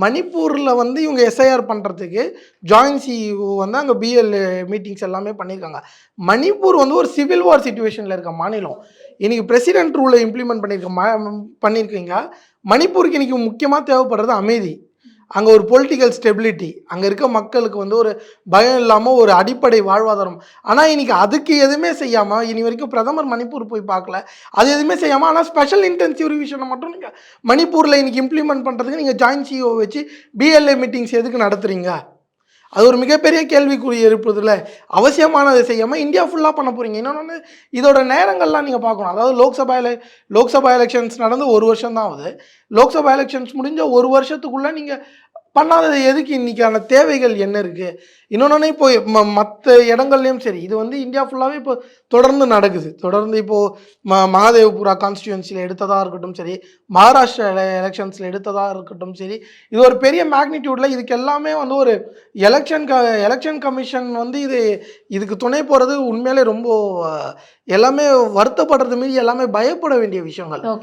மணிப்பூரில் வந்து இவங்க எஸ்ஐஆர் பண்ணுறதுக்கு ஜாயின்ட் சிஇஓ வந்து அங்கே பிஎல் மீட்டிங்ஸ் எல்லாமே பண்ணியிருக்காங்க. மணிப்பூர் வந்து ஒரு சிவில் வார் சிச்சுவேஷனில் இருக்க மாநிலம். இன்றைக்கி பிரசிடென்ட் ரூலை இம்ப்ளிமெண்ட் பண்ணியிருக்கீங்க. மணிப்பூருக்கு இன்றைக்கி முக்கியமாக தேவைப்படுறது அமைதி. அங்கே ஒரு பொலிட்டிக்கல் ஸ்டெபிலிட்டி, அங்கே இருக்க மக்களுக்கு வந்து ஒரு பயம் இல்லாமல் ஒரு அடிப்படை வாழ்வாதாரம். ஆனால் இன்றைக்கி அதுக்கு எதுவுமே செய்யாமல், இனி வரைக்கும் பிரதமர் மணிப்பூர் போய் பார்க்கல, அது எதுவுமே செய்யாமல், ஆனால் ஸ்பெஷல் இன்டென்சிவ் ரிவிஷனை மட்டும் நீங்கள் மணிப்பூரில் இன்றைக்கி இம்ப்ளிமெண்ட் பண்ணுறதுக்கு நீங்கள் ஜாயின்ட் சிஓ வச்சு பிஎல்ஏ மீட்டிங்ஸ் எதுக்கு நடத்துகிறீங்க? அது ஒரு மிகப்பெரிய கேள்விக்குறி எழுப்புதில்ல. அவசியமானதை செய்யாமல் இந்தியா ஃபுல்லாக பண்ண போகிறீங்க. இன்னொன்று, இதோட நேரங்கள்லாம் நீங்கள் பார்க்கணும். அதாவது லோக்சபா எலெக்ஷன்ஸ் நடந்து 1 வருஷம் தான் ஆகுது. லோக்சபா எலெக்ஷன்ஸ் முடிஞ்ச 1 வருஷத்துக்குள்ளே நீங்கள் பண்ணாதது எதுக்கு? இன்றைக்கான தேவைகள் என்ன இருக்குது? இன்னொன்று, இப்போ மற்ற இடங்கள்லையும் சரி, இது வந்து இந்தியா ஃபுல்லாகவே இப்போ தொடர்ந்து நடக்குது. தொடர்ந்து இப்போது மகாதேவபுரா கான்ஸ்டியூன்சியில் எடுத்ததாக இருக்கட்டும் சரி, மகாராஷ்டிரா எலெக்ஷன்ஸில் எடுத்ததாக இருக்கட்டும் சரி, இது ஒரு பெரிய மேக்னிடியூடில் இதுக்கு எல்லாமே வந்து ஒரு எலெக்ஷன் கமிஷன் வந்து இதுக்கு துணை போகிறது உண்மையிலே ரொம்ப எல்லாமே வருத்தப்படுறது மீறி எல்லாமே பயப்பட வேண்டிய விஷயங்கள். ஓகே.